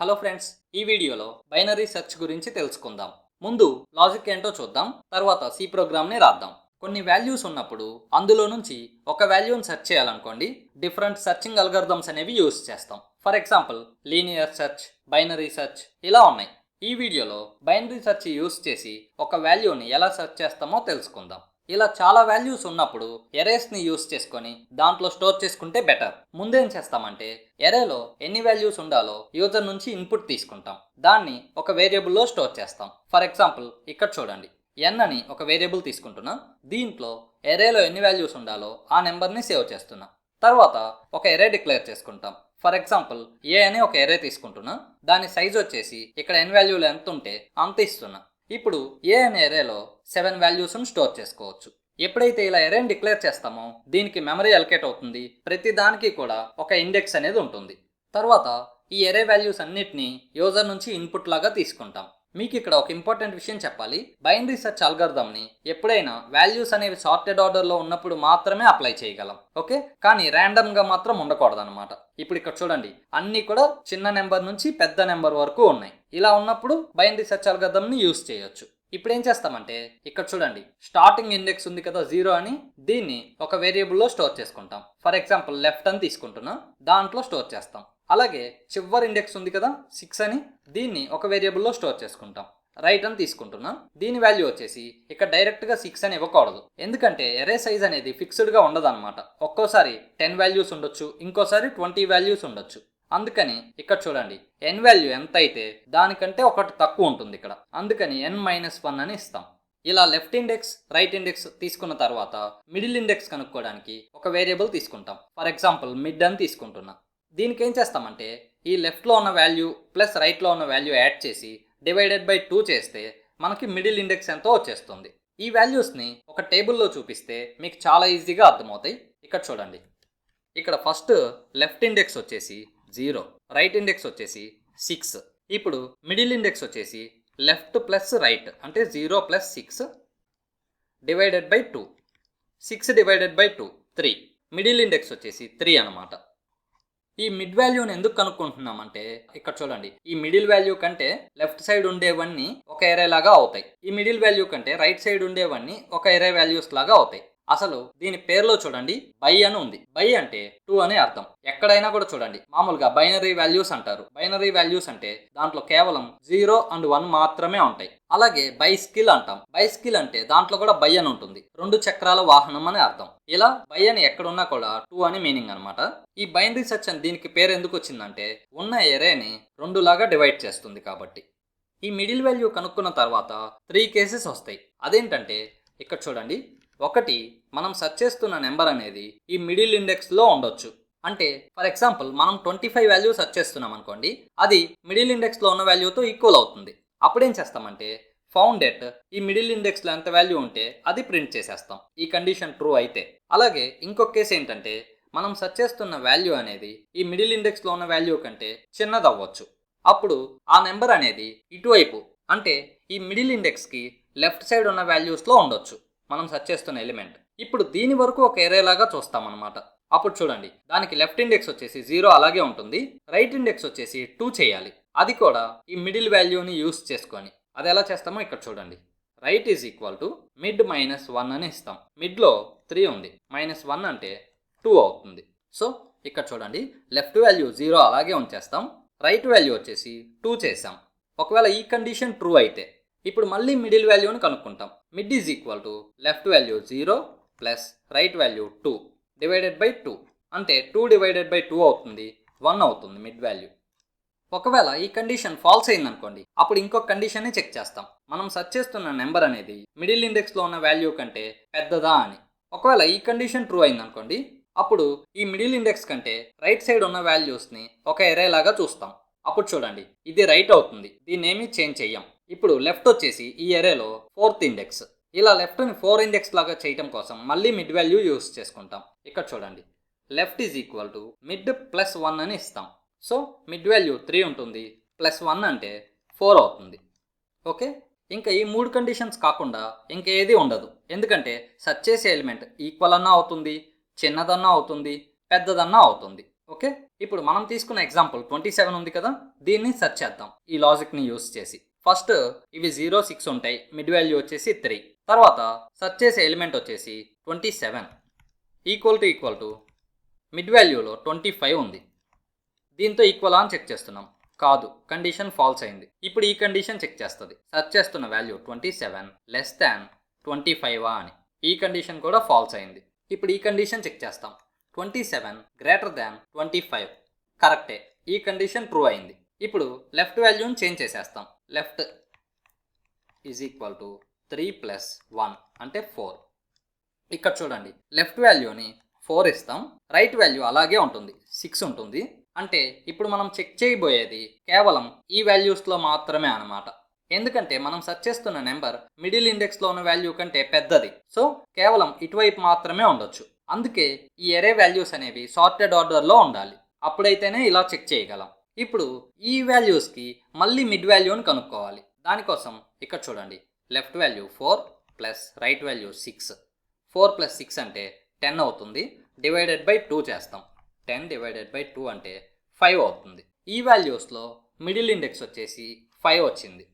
Hello friends, ఈ వీడియోలో binary search గురించి తెలుసుకుందాం. ముందు లాజిక్ ఏంటో చూద్దాం, తర్వాత సి ప్రోగ్రామ్ని రాద్దాం. కొన్ని వాల్యూస్ ఉన్నప్పుడు అందులో నుంచి ఒక వాల్యూని సెర్చ్ చేయాలనుకోండి, డిఫరెంట్ సెర్చింగ్ అల్గోరిథమ్స్ అనేవి యూస్ చేస్తాం. For example linear search, binary search ఇలా ఉన్నాయి. ఈ వీడియోలో బైనరీ సెర్చ్ యూస్ చేసి ఒక వాల్యూని ఎలా సెర్చ్ చేస్తామో తెలుసుకుందాం. ఇలా చాలా వాల్యూస్ ఉన్నప్పుడు ఎరేస్ని యూస్ చేసుకొని దాంట్లో స్టోర్ చేసుకుంటే బెటర్. ముందేం చేస్తామంటే ఎరేలో ఎన్ని వాల్యూస్ ఉండాలో యూజర్ నుంచి ఇన్పుట్ తీసుకుంటాం, దాన్ని ఒక వేరియబుల్లో స్టోర్ చేస్తాం. ఫర్ ఎగ్జాంపుల్ ఇక్కడ చూడండి, n అని ఒక వేరియబుల్ తీసుకుంటున్నా, దీంట్లో ఎరేలో ఎన్ని వాల్యూస్ ఉండాలో ఆ నెంబర్ని సేవ్ చేస్తున్నా. తర్వాత ఒక ఎరే డిక్లేర్ చేసుకుంటాం. ఫర్ ఎగ్జాంపుల్ ఏ అని ఒక ఎరే తీసుకుంటున్నా, దాని సైజ్ వచ్చేసి ఇక్కడ n వాల్యూలు ఎంత ఉంటే అంత ఇస్తున్నా. ఇప్పుడు ఏ అనే ఎరేలో 7 వాల్యూస్ను స్టోర్ చేసుకోవచ్చు. ఎప్పుడైతే ఇలా ఎరేని డిక్లేర్ చేస్తామో దీనికి మెమరీ అలొకేట్ అవుతుంది. ప్రతి దానికి కూడా ఒక ఇండెక్స్ అనేది ఉంటుంది. తర్వాత ఈ ఎరే వాల్యూస్ అన్నిటినీ యూజర్ నుంచి ఇన్పుట్ లాగా తీసుకుంటాం. మీకు ఇక్కడ ఒక ఇంపార్టెంట్ విషయం చెప్పాలి. బైనరీ సెర్చ్ అల్గోరిథంని ఎప్పుడైనా వాల్యూస్ అనేవి సార్టెడ్ ఆర్డర్లో ఉన్నప్పుడు మాత్రమే అప్లై చేయగలం, ఓకే? కానీ ర్యాండమ్గా మాత్రం ఉండకూడదు అనమాట. ఇప్పుడు ఇక్కడ చూడండి, అన్నీ కూడా చిన్న నెంబర్ నుంచి పెద్ద నెంబర్ వరకు ఉన్నాయి. ఇలా ఉన్నప్పుడు బైనరీ సెర్చ్ అల్గోరిథంని యూస్ చేయొచ్చు. ఇప్పుడు ఏం చేస్తామంటే ఇక్కడ చూడండి, స్టార్టింగ్ ఇండెక్స్ ఉంది కదా 0 అని, దీన్ని ఒక వేరియబుల్లో స్టోర్ చేసుకుంటాం. ఫర్ ఎగ్జాంపుల్ లెఫ్ట్ అని తీసుకుంటున్నా, దాంట్లో స్టోర్ చేస్తాం. అలాగే చివరి ఇండెక్స్ ఉంది కదా 6 అని, దీన్ని ఒక వేరియబుల్లో స్టోర్ చేసుకుంటాం. రైట్ అని తీసుకుంటున్నా, దీని వాల్యూ వచ్చేసి ఇక్కడ డైరెక్ట్గా 6 అని ఇవ్వకూడదు, ఎందుకంటే ఎరే సైజ్ అనేది ఫిక్స్డ్గా ఉండదు అనమాట. ఒక్కోసారి 10 వాల్యూస్ ఉండొచ్చు, ఇంకోసారి 20 వాల్యూస్ ఉండొచ్చు. అందుకని ఇక్కడ చూడండి, n వాల్యూ ఎంత అయితే దానికంటే ఒకటి తక్కువ ఉంటుంది ఇక్కడ, అందుకని n-1 అని ఇస్తాం. ఇలా లెఫ్ట్ ఇండెక్స్, రైట్ ఇండెక్స్ తీసుకున్న తర్వాత మిడిల్ ఇండెక్స్ కనుక్కోవడానికి ఒక వేరియబుల్ తీసుకుంటాం. ఫర్ ఎగ్జాంపుల్ మిడ్ అని తీసుకుంటున్నా. దీనికి ఏం చేస్తామంటే ఈ లెఫ్ట్లో ఉన్న వాల్యూ ప్లస్ రైట్లో ఉన్న వాల్యూ యాడ్ చేసి డివైడెడ్ బై 2 చేస్తే మనకి మిడిల్ ఇండెక్స్ ఎంతో వచ్చేస్తుంది. ఈ వాల్యూస్ని ఒక టేబుల్లో చూపిస్తే మీకు చాలా ఈజీగా అర్థమవుతాయి. ఇక్కడ చూడండి, ఇక్కడ ఫస్ట్ లెఫ్ట్ ఇండెక్స్ వచ్చేసి 0, రైట్ ఇండెక్స్ వచ్చేసి 6. ఇప్పుడు మిడిల్ ఇండెక్స్ వచ్చేసి లెఫ్ట్ ప్లస్ రైట్ అంటే 0 plus 6 divided by 2. 6 divided by 2 3. Middle index వచ్చేసి 3 అనమాట. ఈ మిడ్ వాల్యూని ఎందుకు కనుక్కుంటున్నామంటే ఇక్కడ చూడండి, ఈ మిడిల్ వాల్యూ కంటే లెఫ్ట్ సైడ్ ఉండేవన్నీ ఒక ఎరే లాగా అవుతాయి, ఈ మిడిల్ వాల్యూ కంటే రైట్ సైడ్ ఉండేవన్నీ ఒక ఎరే వాల్యూస్ లాగా అవుతాయి. అసలు దీని పేరులో చూడండి బై అని ఉంది. బై అంటే 2 అని అర్థం. ఎక్కడైనా కూడా చూడండి, మామూలుగా బైనరీ వాల్యూస్ అంటారు. బైనరీ వాల్యూస్ అంటే దాంట్లో కేవలం 0 అండ్ 1 మాత్రమే ఉంటాయి. అలాగే బై స్కిల్ అంటాం. బై స్కిల్ అంటే దాంట్లో కూడా బై అని ఉంటుంది, 2 చక్రాల వాహనం అని అర్థం. ఇలా బై అని ఎక్కడున్నా కూడా 2 అని మీనింగ్ అనమాట. ఈ బైనరీ సెర్చ్ అని దీనికి పేరు ఎందుకు వచ్చిందంటే ఉన్న ఎరేని 2 లాగా డివైడ్ చేస్తుంది కాబట్టి. ఈ మిడిల్ వాల్యూ కనుక్కున్న తర్వాత 3 కేసెస్ వస్తాయి. అదేంటంటే ఇక్కడ చూడండి, ఒకటి, మనం సెర్చ్ చేస్తున్న నెంబర్ అనేది ఈ మిడిల్ ఇండెక్స్లో ఉండొచ్చు. అంటే ఫర్ ఎగ్జాంపుల్ మనం 25 వాల్యూ సెర్చ్ చేస్తున్నాం అనుకోండి, అది మిడిల్ ఇండెక్స్లో ఉన్న వాల్యూతో ఈక్వల్ అవుతుంది. అప్పుడేం చేస్తామంటే ఫౌండ్ ఎట్ ఈ మిడిల్ ఇండెక్స్లో ఎంత వాల్యూ ఉంటే అది ప్రింట్ చేసేస్తాం, ఈ కండిషన్ ట్రూ అయితే. అలాగే ఇంకొక కేసు ఏంటంటే మనం సెర్చ్ చేస్తున్న వాల్యూ అనేది ఈ మిడిల్ ఇండెక్స్లో ఉన్న వాల్యూ కంటే చిన్నది అవ్వచ్చు. అప్పుడు ఆ నెంబర్ అనేది ఇటువైపు అంటే ఈ మిడిల్ ఇండెక్స్కి లెఫ్ట్ సైడ్ ఉన్న వాల్యూస్లో ఉండొచ్చు మనం సెర్చ్ చేస్తున్న ఎలిమెంట్. ఇప్పుడు దీని వరకు ఒక ఎరే లాగా చూస్తామన్నమాట. అప్పుడు చూడండి, దానికి లెఫ్ట్ ఇండెక్స్ వచ్చేసి 0 అలాగే ఉంటుంది, రైట్ ఇండెక్స్ వచ్చేసి 2 చేయాలి, అది కూడా ఈ మిడిల్ వాల్యూని యూస్ చేసుకొని. అది ఎలా చేస్తామో ఇక్కడ చూడండి, right is equal to mid -1 అని ఇస్తాం. మిడ్లో 3 ఉంది, -1 అంటే 2 అవుతుంది. సో ఇక్కడ చూడండి, లెఫ్ట్ వాల్యూ 0 అలాగే ఉంచేస్తాం, రైట్ వాల్యూ వచ్చేసి 2 చేసాం. ఒకవేళ ఈ కండిషన్ ట్రూ అయితే ఇప్పుడు మళ్ళీ మిడిల్ వాల్యూని కనుక్కుంటాం. Mid is equal to left value 0 plus right value 2 divided by 2 అంటే 2 డివైడెడ్ బై 2 అవుతుంది, 1 అవుతుంది మిడ్ వాల్యూ. ఒకవేళ ఈ కండిషన్ ఫాల్స్ అయిందనుకోండి, అప్పుడు ఇంకొక కండిషన్ని చెక్ చేస్తాం. మనం సెర్చ్ చేస్తున్న నెంబర్ అనేది మిడిల్ ఇండెక్స్లో ఉన్న వాల్యూ కంటే పెద్దదా అని. ఒకవేళ ఈ కండిషన్ ట్రూ అయిందనుకోండి, అప్పుడు ఈ మిడిల్ ఇండెక్స్ కంటే రైట్ సైడ్ ఉన్న వాల్యూస్ని ఒక ఎరే లాగా చూస్తాం. అప్పుడు చూడండి, ఇది రైట్ అవుతుంది, దీన్ని ఏమీ చేంజ్ చెయ్యం. ఇప్పుడు లెఫ్ట్ వచ్చేసి ఈ ఎరేలో 4th ఇండెక్స్. ఇలా లెఫ్ట్ని 4 ఇండెక్స్ లాగా చేయటం కోసం మళ్ళీ మిడ్ వాల్యూ యూస్ చేసుకుంటాం. ఇక్కడ చూడండి, left is equal to mid +1 అని ఇస్తాం. సో మిడ్ వాల్యూ 3 ఉంటుంది, +1 అంటే 4 అవుతుంది, ఓకే? ఇంకా ఈ 3 కండిషన్స్ కాకుండా ఇంకేది ఉండదు, ఎందుకంటే సెర్చ్ చేసే ఎలిమెంట్ ఈక్వల్ అన్నా అవుతుంది, చిన్నదన్నా అవుతుంది, పెద్దదన్నా అవుతుంది, ఓకే? ఇప్పుడు మనం తీసుకున్న ఎగ్జాంపుల్ 27 ఉంది కదా, దీన్ని సెర్చ్ చేద్దాం ఈ లాజిక్ని యూస్ చేసి. ఫస్ట్ ఇవి 0, 6 ఉంటాయి, మిడ్ వాల్యూ వచ్చేసి 3. తర్వాత సెర్చ్ చేసే ఎలిమెంట్ వచ్చేసి 27 ఈక్వల్ టు మిడ్ వాల్యూలో 25 ఉంది. దీంతో ఈక్వల్ అని చెక్ చేస్తున్నాం, కాదు, కండిషన్ ఫాల్స్ అయింది. ఇప్పుడు ఈ కండిషన్ చెక్ చేస్తుంది, సెర్చ్ చేస్తున్న వాల్యూ 27 లెస్ దాన్ 25 అని. ఈ కండిషన్ కూడా ఫాల్స్ అయింది. ఇప్పుడు ఈ కండిషన్ చెక్ చేస్తాం, 27 గ్రేటర్ దాన్ 25, కరెక్టే, ఈ కండిషన్ ట్రూ అయింది. ఇప్పుడు లెఫ్ట్ వాల్యూని చేంజ్ చేసేస్తాం. Left is equal to 3 plus 1 అంటే 4. ఇక్కడ చూడండి, లెఫ్ట్ వాల్యూని 4 ఇస్తాం, రైట్ వాల్యూ అలాగే ఉంటుంది, 6 ఉంటుంది. అంటే ఇప్పుడు మనం చెక్ చేయబోయేది కేవలం ఈ వాల్యూస్లో మాత్రమే అన్నమాట. ఎందుకంటే మనం సెర్చ్ చేస్తున్న నెంబర్ మిడిల్ ఇండెక్స్లో ఉన్న వాల్యూ కంటే పెద్దది, సో కేవలం ఇటువైపు మాత్రమే ఉండొచ్చు. అందుకే ఈ ఎరే వాల్యూస్ అనేవి సార్టెడ్ ఆర్డర్లో ఉండాలి, అప్పుడైతేనే ఇలా చెక్ చేయగలం. ఇప్పుడు ఈ వాల్యూస్కి మళ్ళీ మిడ్ వాల్యూని కనుక్కోవాలి. దానికోసం ఇక్కడ చూడండి, left value 4 plus right value 6. 4 plus 6 అంటే 10 అవుతుంది, డివైడెడ్ బై 2 చేస్తాం. 10 డివైడెడ్ బై 2 అంటే 5 అవుతుంది. ఈ వాల్యూస్లో మిడిల్ ఇండెక్స్ వచ్చేసి 5 వచ్చింది.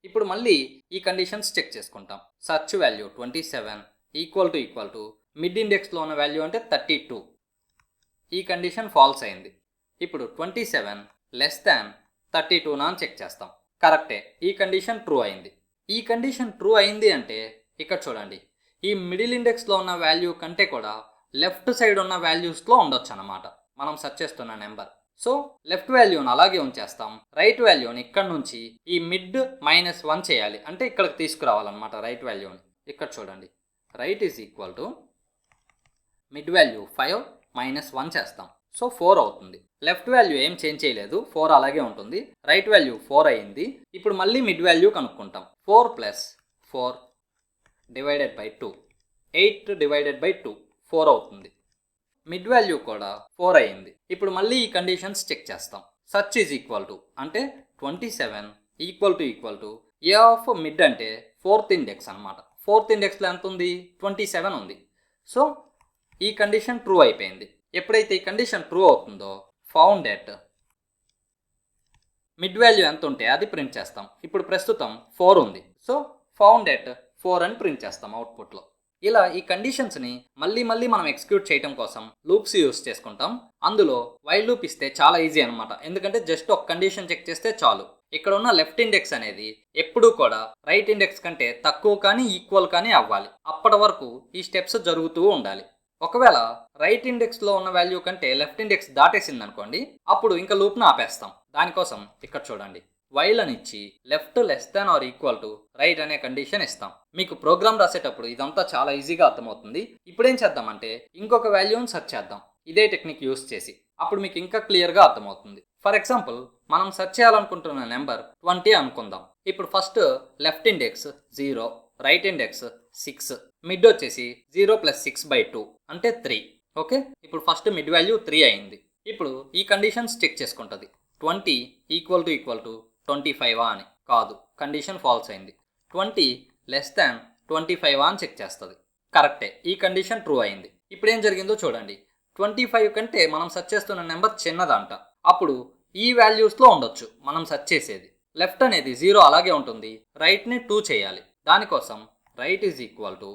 ఇప్పుడు మళ్ళీ ఈ కండిషన్స్ చెక్ చేసుకుంటాం. Search value 27 equal to mid ఇండెక్స్లో ఉన్న వాల్యూ అంటే 32. ఈ కండిషన్ ఫాల్స్ అయింది. ఇప్పుడు 27 లెస్ దాన్ 32 అని చెక్ చేస్తాం, కరెక్టే, ఈ కండిషన్ ట్రూ అయింది. ఈ కండిషన్ ట్రూ అయింది అంటే ఇక్కడ చూడండి, ఈ మిడిల్ ఇండెక్స్లో ఉన్న వాల్యూ కంటే కూడా లెఫ్ట్ సైడ్ ఉన్న వాల్యూస్లో ఉండొచ్చు అన్నమాట మనం సెర్చ్ చేస్తున్న నెంబర్. సో లెఫ్ట్ వాల్యూని అలాగే ఉంచేస్తాం, రైట్ వాల్యూని ఇక్కడ నుంచి ఈ మిడ్ -1 చేయాలి, అంటే ఇక్కడికి తీసుకురావాలన్నమాట రైట్ వాల్యూని. ఇక్కడ చూడండి, right is equal to mid value 5 -1 చేస్తాం, సో 4 అవుతుంది. లెఫ్ట్ వాల్యూ ఏం చేంజ్ చేయలేదు, 4 అలాగే ఉంటుంది. రైట్ వాల్యూ 4 అయింది. ఇప్పుడు మళ్ళీ మిడ్ వాల్యూ కనుక్కుంటాం. 4 plus 4 divided by 2, 8 divided by 2 4 అవుతుంది. మిడ్ వాల్యూ కూడా 4 అయింది. ఇప్పుడు మళ్ళీ ఈ కండిషన్స్ చెక్ చేస్తాం. సర్చ్ ఈజ్ ఈక్వల్ టు అంటే 27 equal to A of mid అంటే 4th ఇండెక్స్ అనమాట. 4th ఇండెక్స్లో ఎంత ఉంది, 27 ఉంది. సో ఈ కండిషన్ ట్రూ అయిపోయింది. ఎప్పుడైతే ఈ కండిషన్ ట్రూ అవుతుందో ఫౌండ్ ఎట్ మిడ్ వాల్యూ ఎంత ఉంటే అది ప్రింట్ చేస్తాం. ఇప్పుడు ప్రస్తుతం 4 ఉంది, సో ఫౌండ్ ఎట్ 4 అని ప్రింట్ చేస్తాం అవుట్పుట్లో. ఇలా ఈ కండిషన్స్ని మళ్ళీ మనం ఎగ్జిక్యూట్ చేయడం కోసం లూప్స్ యూస్ చేసుకుంటాం. అందులో వైల్ లూప్ ఇస్తే చాలా ఈజీ అనమాట, ఎందుకంటే జస్ట్ ఒక కండిషన్ చెక్ చేస్తే చాలు. ఇక్కడ ఉన్న లెఫ్ట్ ఇండెక్స్ అనేది ఎప్పుడూ కూడా రైట్ ఇండెక్స్ కంటే తక్కువ కానీ ఈక్వల్ కానీ అవ్వాలి. అప్పటి వరకు ఈ స్టెప్స్ జరుగుతూ ఉండాలి. ఒకవేళ రైట్ ఇండెక్స్లో ఉన్న వాల్యూ కంటే లెఫ్ట్ ఇండెక్స్ దాటేసింది అనుకోండి, అప్పుడు ఇంకా లూప్ను ఆపేస్తాం. దానికోసం ఇక్కడ చూడండి, వైల్ అని ఇచ్చి left less than or equal to right అనే కండిషన్ ఇస్తాం. మీకు ప్రోగ్రామ్ రాసేటప్పుడు ఇదంతా చాలా ఈజీగా అర్థమవుతుంది. ఇప్పుడేం చేద్దామంటే ఇంకొక వాల్యూని సెర్చ్ చేద్దాం ఇదే టెక్నిక్ యూస్ చేసి, అప్పుడు మీకు ఇంకా క్లియర్గా అర్థమవుతుంది. ఫర్ ఎగ్జాంపుల్ మనం సెర్చ్ చేయాలనుకుంటున్న నెంబర్ 20 అనుకుందాం. ఇప్పుడు first left index 0, right index 6, mid వచ్చేసి 0 ప్లస్ 6 బై 2 అంటే 3. ఓకే, ఇప్పుడు ఫస్ట్ మిడ్ వాల్యూ 3 అయింది. ఇప్పుడు ఈ కండిషన్స్ చెక్ చేసుకుంటుంది. 20 ఈక్వల్ టు 25 అని, కాదు, కండిషన్ ఫాల్స్ అయింది. 20 లెస్ దాన్ 25 అని చెక్ చేస్తుంది, కరెక్టే, ఈ కండిషన్ ట్రూ అయింది. ఇప్పుడు ఏం జరిగిందో చూడండి, 25 కంటే మనం సెర్చ్ చేస్తున్న నెంబర్ చిన్నదంట. అప్పుడు ఈ వాల్యూస్లో ఉండొచ్చు మనం సెర్చ్ చేసేది. లెఫ్ట్ అనేది 0 అలాగే ఉంటుంది, రైట్ని 2 చేయాలి. దానికోసం right is equal to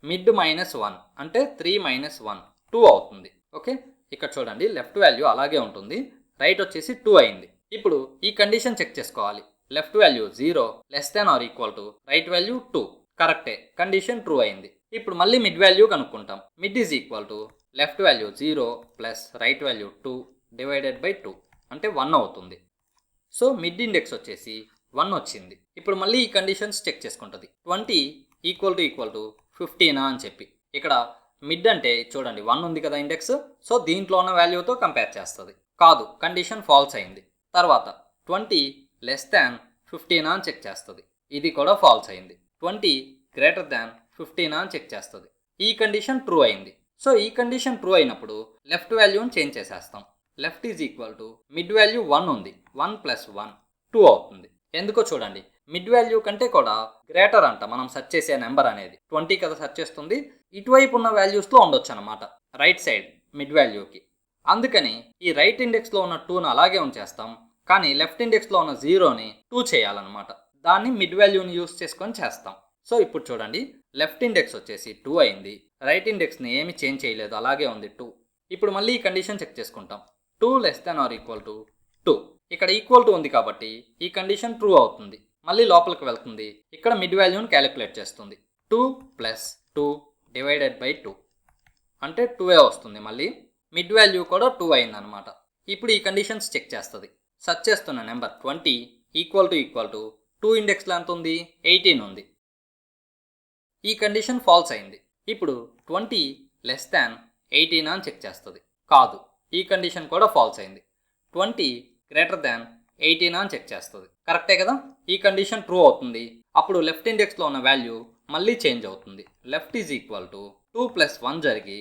mid -1 అంటే 3 - 1 2 అవుతుంది. ఓకే, ఇక్కడ చూడండి, లెఫ్ట్ వాల్యూ అలాగే ఉంటుంది, రైట్ వచ్చేసి 2 అయింది. ఇప్పుడు ఈ కండిషన్ చెక్ చేసుకోవాలి. Left value 0 less than or equal to right value 2, కరెక్టే, కండిషన్ ట్రూ అయింది. ఇప్పుడు మళ్ళీ మిడ్ వాల్యూ కనుక్కుంటాం. Mid is equal to left value 0 plus right value 2 divided by 2 అంటే 1 అవుతుంది. సో మిడ్ ఇండెక్స్ వచ్చేసి 1 వచ్చింది. ఇప్పుడు మళ్ళీ ఈ కండిషన్స్ చెక్ చేసుకుంటుంది. 20 ఈక్వల్ టు 15 అని చెప్పి, ఇక్కడ మిడ్ అంటే చూడండి 1 ఉంది కదా ఇండెక్స్, సో దీంట్లో ఉన్న వాల్యూతో కంపేర్ చేస్తుంది. కాదు, కండిషన్ ఫాల్స్ అయింది. తర్వాత 20 లెస్ దాన్ 15 అని చెక్ చేస్తుంది, ఇది కూడా ఫాల్స్ అయింది. 20 గ్రేటర్ దాన్ 15 అని చెక్ చేస్తుంది, ఈ కండిషన్ ట్రూ అయింది. సో ఈ కండిషన్ ట్రూ అయినప్పుడు లెఫ్ట్ వాల్యూని చేంజ్ చేసేస్తాం. Left is equal to mid value 1 ఉంది, 1 ప్లస్ 1 2 అవుతుంది. ఎందుకో చూడండి, మిడ్ వాల్యూ కంటే కూడా గ్రేటర్ అంట మనం సెర్చ్ చేసే నెంబర్ అనేది. 20 కదా సెర్చ్ చేస్తుంది, ఇటువైపు ఉన్న వాల్యూస్లో ఉండొచ్చు అనమాట రైట్ సైడ్ మిడ్ వాల్యూకి. అందుకని ఈ రైట్ ఇండెక్స్లో ఉన్న 2ను అలాగే ఉంచేస్తాం, కానీ లెఫ్ట్ ఇండెక్స్లో ఉన్న 0ని 2 చేయాలన్నమాట. దాన్ని మిడ్ వాల్యూని యూస్ చేసుకొని చేస్తాం. సో ఇప్పుడు చూడండి, లెఫ్ట్ ఇండెక్స్ వచ్చేసి 2 అయింది, రైట్ ఇండెక్స్ని ఏమి చేంజ్ చేయలేదు, అలాగే ఉంది 2. ఇప్పుడు మళ్ళీ ఈ కండిషన్ చెక్ చేసుకుంటాం. 2 <= 2. ఇక్కడ ఈక్వల్ టు ఉంది కాబట్టి ఈ కండిషన్ ట్రూ అవుతుంది. మళ్ళీ లోపలికి వెళ్తుంది, ఇక్కడ మిడ్ వాల్యూని క్యాలిక్యులేట్ చేస్తుంది. 2 + 2 / 2 అంటే 2 వస్తుంది. మళ్ళీ మిడ్ వాల్యూ కూడా 2 అయిందనమాట. ఇప్పుడు ఈ కండిషన్స్ చెక్ చేస్తుంది. సెర్చ్ చేస్తున్న నెంబర్ 20 = 2 ఇండెక్స్లో ఎంత ఉంది, 18 ఉంది. ఈ కండిషన్ ఫాల్స్ అయింది. ఇప్పుడు 20 <= 18 అని చెక్ చేస్తుంది. కాదు, ఈ కండిషన్ కూడా ఫాల్స్ అయింది. 20 > 18 అని చెక్ చేస్తుంది. కరెక్టే కదా, ఈ కండిషన్ ట్రూ అవుతుంది. అప్పుడు లెఫ్ట్ ఇండెక్స్లో ఉన్న వాల్యూ మళ్ళీ చేంజ్ అవుతుంది. లెఫ్ట్ = 2 + 1 జరిగి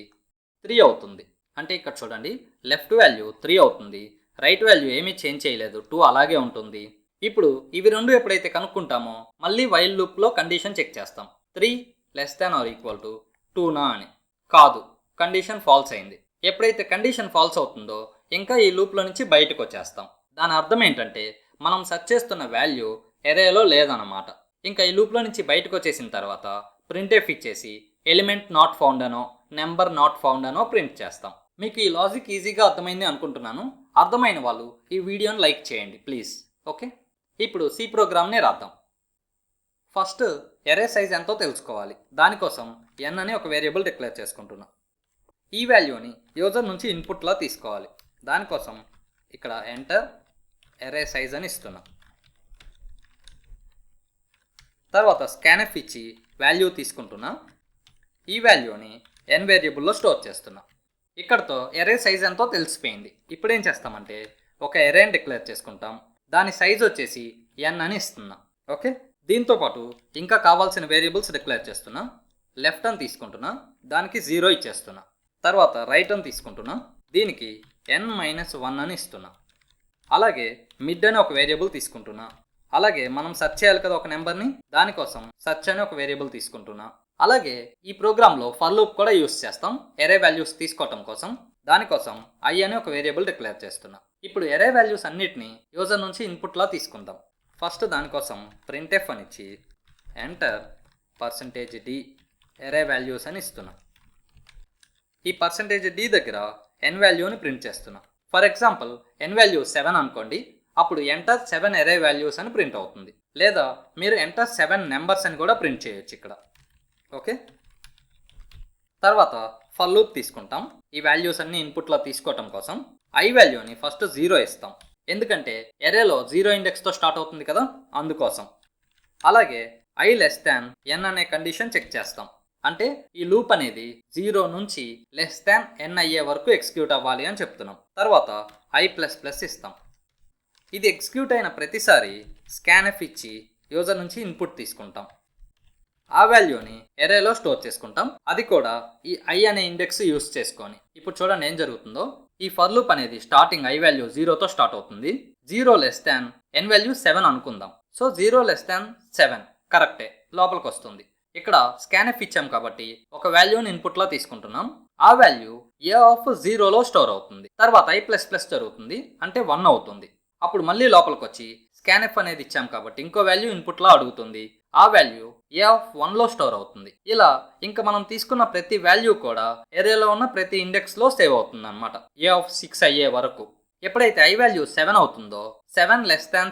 3 అవుతుంది. అంటే ఇక్కడ చూడండి, లెఫ్ట్ వాల్యూ 3 అవుతుంది, రైట్ వాల్యూ ఏమీ చేంజ్ చేయలేదు, 2 అలాగే ఉంటుంది. ఇప్పుడు ఇవి రెండు ఎప్పుడైతే కనుక్కుంటామో మళ్ళీ వైల్ లూప్లో కండిషన్ చెక్ చేస్తాం. 3 <= 2నా అని. కాదు, కండిషన్ ఫాల్స్ అయింది. ఎప్పుడైతే కండిషన్ ఫాల్స్ అవుతుందో ఇంకా ఈ లూప్లో నుంచి బయటకు వచ్చేస్తాం. దాని అర్థం ఏంటంటే మనం సెర్చ్ చేస్తున్న వాల్యూ ఎరేలో లేదన్నమాట. ఇంకా ఈ లూప్లో నుంచి బయటకు వచ్చేసిన తర్వాత ప్రింట్ఎఫ్ ఇచ్చేసి ఎలిమెంట్ నాట్ ఫౌండ్ అనో నెంబర్ నాట్ ఫౌండ్ అనో ప్రింట్ చేస్తాం. మీకు ఈ లాజిక్ ఈజీగా అర్థమైంది అనుకుంటున్నాను. అర్థమైన వాళ్ళు ఈ వీడియోని లైక్ చేయండి ప్లీజ్. ఓకే, ఇప్పుడు సి ప్రోగ్రామ్ని రాద్దాం. ఫస్ట్ ఎరే సైజ్ ఎంతో తెలుసుకోవాలి. దానికోసం n అనే ఒక వేరియబుల్ డిక్లేర్ చేసుకుంటున్నాం. ఈ వాల్యూని యూజర్ నుంచి ఇన్పుట్లా తీసుకోవాలి. దానికోసం ఇక్కడ ఎంటర్ ఎరే సైజ్ అని ఇస్తున్నాం. తర్వాత స్కాన్ఎఫ్ ఇచ్చి వాల్యూ తీసుకుంటున్నా. ఈ వాల్యూని n వేరియబుల్లో స్టోర్ చేస్తున్నా. ఇక్కడతో ఎరే సైజ్ ఎంతో తెలిసిపోయింది. ఇప్పుడు ఏం చేస్తామంటే ఒక ఎరేని డిక్లేర్ చేసుకుంటాం. దాని సైజ్ వచ్చేసి n అని ఇస్తున్నా. ఓకే, దీంతోపాటు ఇంకా కావాల్సిన వేరియబుల్స్ డిక్లేర్ చేస్తున్నా. లెఫ్ట్ అని తీసుకుంటున్నా, దానికి 0 ఇచ్చేస్తున్నా. తర్వాత రైట్ అని తీసుకుంటున్నా, దీనికి n-1 అని ఇస్తున్నా. అలాగే మిడ్ అని ఒక వేరియబుల్ తీసుకుంటున్నా. అలాగే మనం సెర్చ్ చేయాలి కదా ఒక నెంబర్ని, దానికోసం సెర్చ్ అని ఒక వేరియబుల్ తీసుకుంటున్నా. అలాగే ఈ ప్రోగ్రాంలో ఫర్ లూప్ కూడా యూస్ చేస్తాం ఎరే వాల్యూస్ తీసుకోవటం కోసం. దానికోసం I అని ఒక వేరియబుల్ డిక్లేర్ చేస్తున్నా. ఇప్పుడు ఎరే వాల్యూస్ అన్నిటిని యూజర్ నుంచి ఇన్పుట్లా తీసుకుందాం. ఫస్ట్ దానికోసం ప్రింట్ఎఫ్ అని ఇచ్చి ఎంటర్ %d ఎరే వాల్యూస్ అని ఇస్తున్నా. ఈ %d దగ్గర n వాల్యూని ప్రింట్ చేస్తున్నా. ఫర్ ఎగ్జాంపుల్ n వాల్యూ 7 అనుకోండి, అప్పుడు ఎంటర్ 7 ఎరే వాల్యూస్ అని ప్రింట్ అవుతుంది. లేదా మీరు ఎంటర్ 7 నెంబర్స్ అని కూడా ప్రింట్ చేయొచ్చు ఇక్కడ. ఓకే, తర్వాత ఫర్ లూప్ తీసుకుంటాం. ఈ వాల్యూస్ అన్ని ఇన్పుట్లో తీసుకోవటం కోసం I వాల్యూని ఫస్ట్ 0 ఇస్తాం, ఎందుకంటే ఎరేలో 0 ఇండెక్స్తో స్టార్ట్ అవుతుంది కదా, అందుకోసం. అలాగే I n అనే కండిషన్ చెక్ చేస్తాం. అంటే ఈ లూప్ అనేది 0 నుంచి n అయ్యే వరకు ఎగ్జిక్యూట్ అవ్వాలి అని చెప్తున్నాం. తర్వాత I++ ఇస్తాం. ఇది ఎగ్జిక్యూట్ అయిన ప్రతిసారి స్కాన్ఎఫ్ ఇచ్చి యూజర్ నుంచి ఇన్పుట్ తీసుకుంటాం. ఆ వాల్యూని ఎరేలో స్టోర్ చేసుకుంటాం, అది కూడా ఈ I అనే ఇండెక్స్ యూస్ చేసుకొని. ఇప్పుడు చూడండి ఏం జరుగుతుందో. ఈ ఫర్ లూప్ అనేది స్టార్టింగ్ I వాల్యూ 0తో స్టార్ట్ అవుతుంది. 0 n వాల్యూ 7 అనుకుందాం. సో 0 <7 కరెక్టే, లోపలికి వస్తుంది. ఇక్కడ స్కాన్ఎఫ్ ఇచ్చాం కాబట్టి ఒక వాల్యూని ఇన్పుట్లో తీసుకుంటున్నాం. ఆ వాల్యూ A0లో స్టోర్ అవుతుంది. తర్వాత I++ జరుగుతుంది, అంటే 1 అవుతుంది. అప్పుడు మళ్ళీ లోపలికి వచ్చి స్కాన్ఎఫ్ అనేది ఇచ్చాం కాబట్టి ఇంకో వాల్యూ ఇన్పుట్లో అడుగుతుంది. ఆ వాల్యూ A1లో స్టోర్ అవుతుంది. ఇలా ఇంకా మనం తీసుకున్న ప్రతి వాల్యూ కూడా ఎరేలో ఉన్న ప్రతి ఇండెక్స్లో సేవ్ అవుతుంది అనమాట, A6 అయ్యే వరకు. ఎప్పుడైతే I వాల్యూ 7 అవుతుందో 7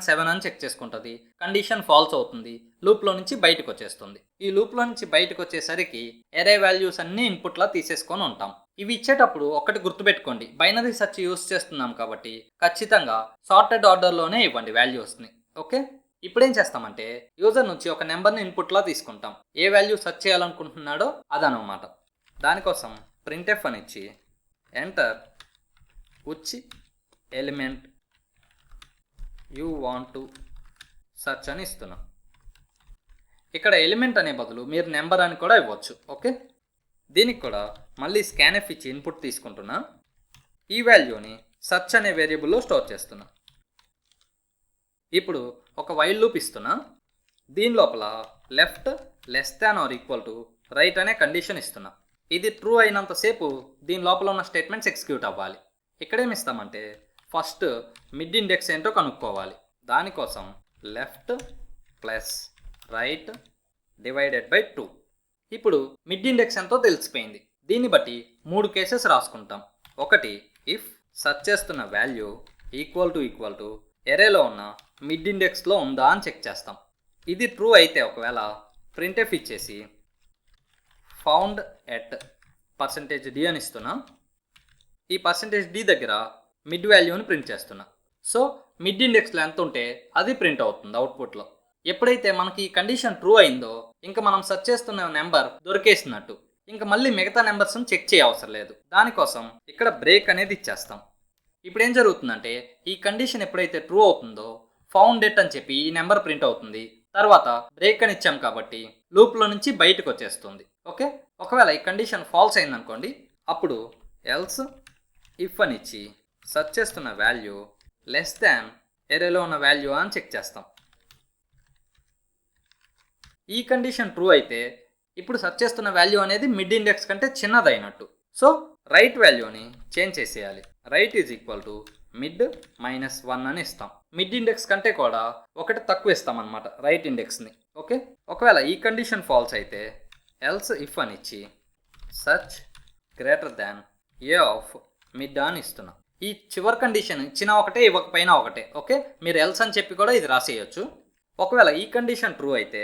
<7 అని చెక్ చేసుకుంటుంది. కండిషన్ ఫాల్స్ అవుతుంది, లూప్లో నుంచి బయటకు వచ్చేస్తుంది. ఈ లూప్లో నుంచి బయటకు వచ్చేసరికి ఎరే వాల్యూస్ అన్నీ ఇన్పుట్లా తీసేసుకొని ఉంటాం. ఇవి ఇచ్చేటప్పుడు ఒకటి గుర్తుపెట్టుకోండి, బైనరీ సెర్చ్ యూస్ చేస్తున్నాం కాబట్టి ఖచ్చితంగా సార్టెడ్ ఆర్డర్లోనే ఇవ్వండి వాల్యూస్ని. ఓకే, ఇప్పుడేం చేస్తామంటే యూజర్ నుంచి ఒక నెంబర్ని ఇన్పుట్లా తీసుకుంటాం. ఏ వాల్యూ సెర్చ్ చేయాలనుకుంటున్నాడో అదనమాట. దానికోసం ప్రింట్ఎఫ్ అని ఇచ్చి enter which element you want to search అని ఇస్తున్నాం. ఇక్కడ ఎలిమెంట్ అనే బదులు మీరు నెంబర్ అని కూడా ఇవ్వచ్చు. ఓకే, దీనికి కూడా మళ్ళీ స్కాన్ఎఫ్ ఇచ్చి ఇన్పుట్ తీసుకుంటున్నా. ఈ వాల్యూని సెర్చ్ అనే వేరియబుల్లో స్టోర్ చేస్తున్నా. ఇప్పుడు ఒక వైల్ లూప్ ఇస్తున్నా. దీని లోపల లెఫ్ట్ <= రైట్ అనే కండిషన్ ఇస్తున్నా. ఇది ట్రూ అయినంతసేపు దీని లోపల ఉన్న స్టేట్మెంట్స్ ఎగ్జిక్యూట్ అవ్వాలి. ఇక్కడేమి ఇస్తామంటే ఫస్ట్ మిడ్ ఇండెక్స్ ఏంటో కనుక్కోవాలి. దానికోసం left plus right divided by 2. ఇప్పుడు మిడ్ ఇండెక్స్ ఎంతో తెలిసిపోయింది. దీన్ని బట్టి 3 కేసెస్ రాసుకుంటాం. ఒకటి, ఇఫ్ సెర్చ్ చేస్తున్న వాల్యూ ఈక్వల్ టు ఎరేలో ఉన్న మిడ్ ఇండెక్స్లో ఉందా అని చెక్ చేస్తాం. ఇది ట్రూ అయితే ఒకవేళ ప్రింట్ఎఫ్ ఇచ్చేసి ఫౌండ్ ఎట్ %d అని ఇస్తున్నా. ఈ %d దగ్గర మిడ్ వాల్యూని ప్రింట్ చేస్తున్నా. సో మిడ్ ఇండెక్స్లో ఎంత ఉంటే అది ప్రింట్ అవుతుంది అవుట్పుట్లో. ఎప్పుడైతే మనకి ఈ కండిషన్ ట్రూ అయిందో ఇంకా మనం సెర్చ్ చేస్తున్న నెంబర్ దొరికేసినట్టు. ఇంకా మళ్ళీ మిగతా నెంబర్స్ని చెక్ చేయవసరం లేదు. దానికోసం ఇక్కడ బ్రేక్ అనేది ఇచ్చేస్తాం. ఇప్పుడు ఏం జరుగుతుందంటే ఈ కండిషన్ ఎప్పుడైతే ట్రూ అవుతుందో ఫౌండ్ ఎట్ అని చెప్పి ఈ నెంబర్ ప్రింట్ అవుతుంది. తర్వాత బ్రేక్ అని ఇచ్చాం కాబట్టి లూప్లో నుంచి బయటకు వచ్చేస్తుంది. ఓకే, ఒకవేళ ఈ కండిషన్ ఫాల్స్ అయిందనుకోండి, అప్పుడు ఎల్స్ ఇఫ్ అని ఇచ్చి సెర్చ్ చేస్తున్న వాల్యూ లెస్ దాన్ ఎరేలో ఉన్న వాల్యూ అని చెక్ చేస్తాం. ఈ కండిషన్ ట్రూ అయితే ఇప్పుడు సెర్చ్ చేస్తున్న వాల్యూ అనేది మిడ్ ఇండెక్స్ కంటే చిన్నదైనట్టు. సో రైట్ వాల్యూని చేంజ్ చేసేయాలి. Right is equal to mid -1 అని ఇస్తాం. మిడ్ ఇండెక్స్ కంటే కూడా ఒకటి తక్కువ ఇస్తాం అనమాట రైట్ ఇండెక్స్ని. ఓకే, ఒకవేళ ఈ కండిషన్ ఫాల్స్ అయితే ఎల్స్ ఇఫ్ అని ఇచ్చి search greater than A of mid అని ఇస్తున్నాం. ఈ చివరి కండిషన్ ఇచ్చిన ఒకటే ఇవ్వకపోయినా ఒకటే. ఓకే, మీరు ఎల్స్ అని చెప్పి కూడా ఇది రాసేయచ్చు. ఒకవేళ ఈ కండిషన్ ట్రూ అయితే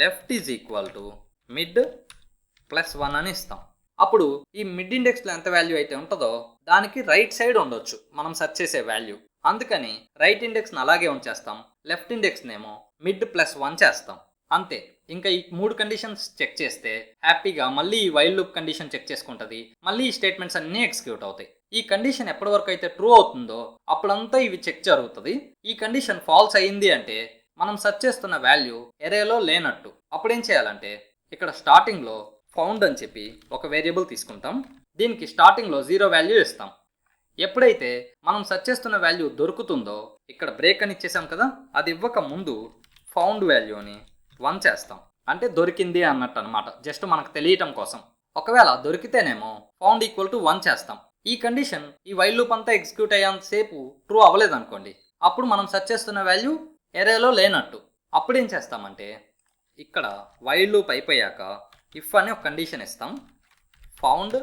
left is equal to mid +1 అని ఇస్తాం. అప్పుడు ఈ మిడ్ ఇండెక్స్లో ఎంత వాల్యూ అయితే ఉంటుందో దానికి రైట్ సైడ్ ఉండొచ్చు మనం సెర్చ్ చేసే వాల్యూ. అందుకని రైట్ ఇండెక్స్ని అలాగే ఉంచేస్తాం, లెఫ్ట్ ఇండెక్స్నేమో మిడ్ +1 చేస్తాం. అంతే. ఇంకా ఈ 3 కండిషన్స్ చెక్ చేస్తే హ్యాపీగా మళ్ళీ ఈ వైల్ లూప్ కండిషన్ చెక్ చేసుకుంటుంది. మళ్ళీ ఈ స్టేట్మెంట్స్ అన్నీ ఎగ్జిక్యూట్ అవుతాయి. ఈ కండిషన్ ఎప్పటి వరకు అయితే ట్రూ అవుతుందో అప్పుడంతా ఇవి చెక్ జరుగుతుంది. ఈ కండిషన్ ఫాల్స్ అయ్యింది అంటే మనం సెర్చ్ చేస్తున్న వాల్యూ ఎరేలో లేనట్టు. అప్పుడేం చేయాలంటే ఇక్కడ స్టార్టింగ్లో ఫౌండ్ అని చెప్పి ఒక వేరియబుల్ తీసుకుంటాం. దీనికి స్టార్టింగ్లో 0 వాల్యూ ఇస్తాం. ఎప్పుడైతే మనం సెర్చ్ చేస్తున్న వాల్యూ దొరుకుతుందో ఇక్కడ బ్రేక్ అని ఇచ్చేసాం కదా, అది ఇవ్వక ముందు ఫౌండ్ వాల్యూని 1 చేస్తాం. అంటే దొరికింది అన్నట్టు అనమాట, జస్ట్ మనకు తెలియటం కోసం. ఒకవేళ దొరికితేనేమో ఫౌండ్ ఈక్వల్ టు 1 చేస్తాం. ఈ కండిషన్ ఈ వైల్ లూప్ అంతా ఎగ్జిక్యూట్ అయ్యేంతసేపు ట్రూ అవ్వలేదు అనుకోండి, అప్పుడు మనం సెర్చ్ చేస్తున్న వాల్యూ ఎరేలో లేనట్టు. అప్పుడు ఏం చేస్తామంటే ఇక్కడ వైల్ లూప్ అయిపోయాక ఇఫ్ అని ఒక కండిషన్ ఇస్తాం. ఫౌండ్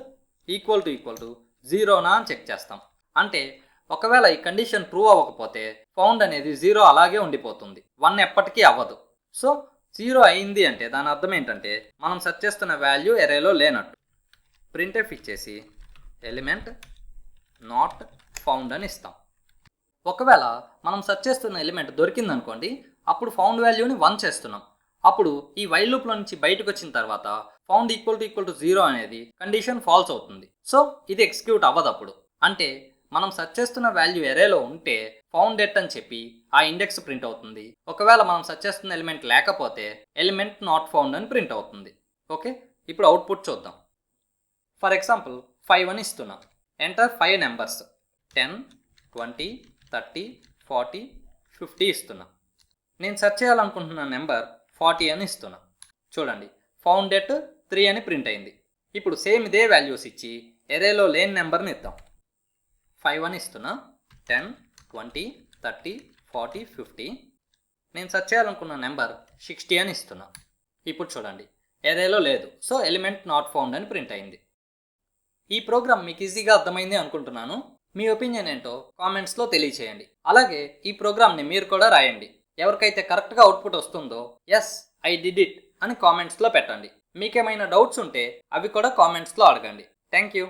ఈక్వల్ టు 0 అని చెక్ చేస్తాం. అంటే ఒకవేళ ఈ కండిషన్ ట్రూ అవ్వకపోతే ఫౌండ్ అనేది 0 అలాగే ఉండిపోతుంది, 1 ఎప్పటికీ అవ్వదు. సో 0 అయింది అంటే దాని అర్థం ఏంటంటే మనం సెర్చ్ చేస్తున్న వాల్యూ ఎరేలో లేనట్టు. ప్రింట్ఎఫ్ ఇచ్చేసి ఎలిమెంట్ నాట్ ఫౌండ్ అని ఇస్తాం. ఒకవేళ మనం సెర్చ్ చేస్తున్న ఎలిమెంట్ దొరికిందనుకోండి, అప్పుడు ఫౌండ్ వాల్యూని 1 చేస్తున్నాం. అప్పుడు ఈ వైల్ లూప్లో నుంచి బయటకు వచ్చిన తర్వాత ఫౌండ్ ఈక్వల్ టు 0 అనేది కండిషన్ ఫాల్స్ అవుతుంది. సో ఇది ఎగ్జిక్యూట్ అవ్వదు అప్పుడు. అంటే మనం సెర్చ్ చేస్తున్న వాల్యూ ఎరేలో ఉంటే ఫౌండ్ ఎట్ అని చెప్పి ఆ ఇండెక్స్ ప్రింట్ అవుతుంది. ఒకవేళ మనం సెర్చ్ చేస్తున్న ఎలిమెంట్ లేకపోతే ఎలిమెంట్ నాట్ ఫౌండ్ అని ప్రింట్ అవుతుంది. ఓకే, ఇప్పుడు అవుట్పుట్ చూద్దాం. ఫర్ ఎగ్జాంపుల్ 5 అని ఇస్తున్నాం. ఎంటర్ 5 నెంబర్స్ 10, 20, 30, 40, 50 ఇస్తున్నా. నేను సెర్చ్ చేయాలనుకుంటున్న నెంబర్ 40 అని ఇస్తున్నా. చూడండి, ఫౌండ్ ఎట్ 3 అని ప్రింట్ అయింది. ఇప్పుడు సేమ్ ఇదే వాల్యూస్ ఇచ్చి ఎరేలో లేని నెంబర్ని ఇద్దాం. 5 అని ఇస్తున్నా. 10, 20, 30, 40, 50. నేను సెర్చ్ చేయాలనుకున్న నెంబర్ 60 అని ఇస్తున్నా. ఇప్పుడు చూడండి, ఎరేలో లేదు. సో ఎలిమెంట్ నాట్ ఫౌండ్ అని ప్రింట్ అయింది. ఈ ప్రోగ్రామ్ మీకు ఈజీగా అర్థమైంది అనుకుంటున్నాను. మీ ఒపీనియన్ ఏంటో కామెంట్స్లో తెలియచేయండి. అలాగే ఈ ప్రోగ్రామ్ని మీరు కూడా రాయండి. ఎవరికైతే కరెక్ట్గా అవుట్పుట్ వస్తుందో ఎస్ ఐ డిడ్ ఇట్ అని కామెంట్స్లో పెట్టండి. మీకేమైనా డౌట్స్ ఉంటే అవి కూడా కామెంట్స్లో అడగండి. Thank you.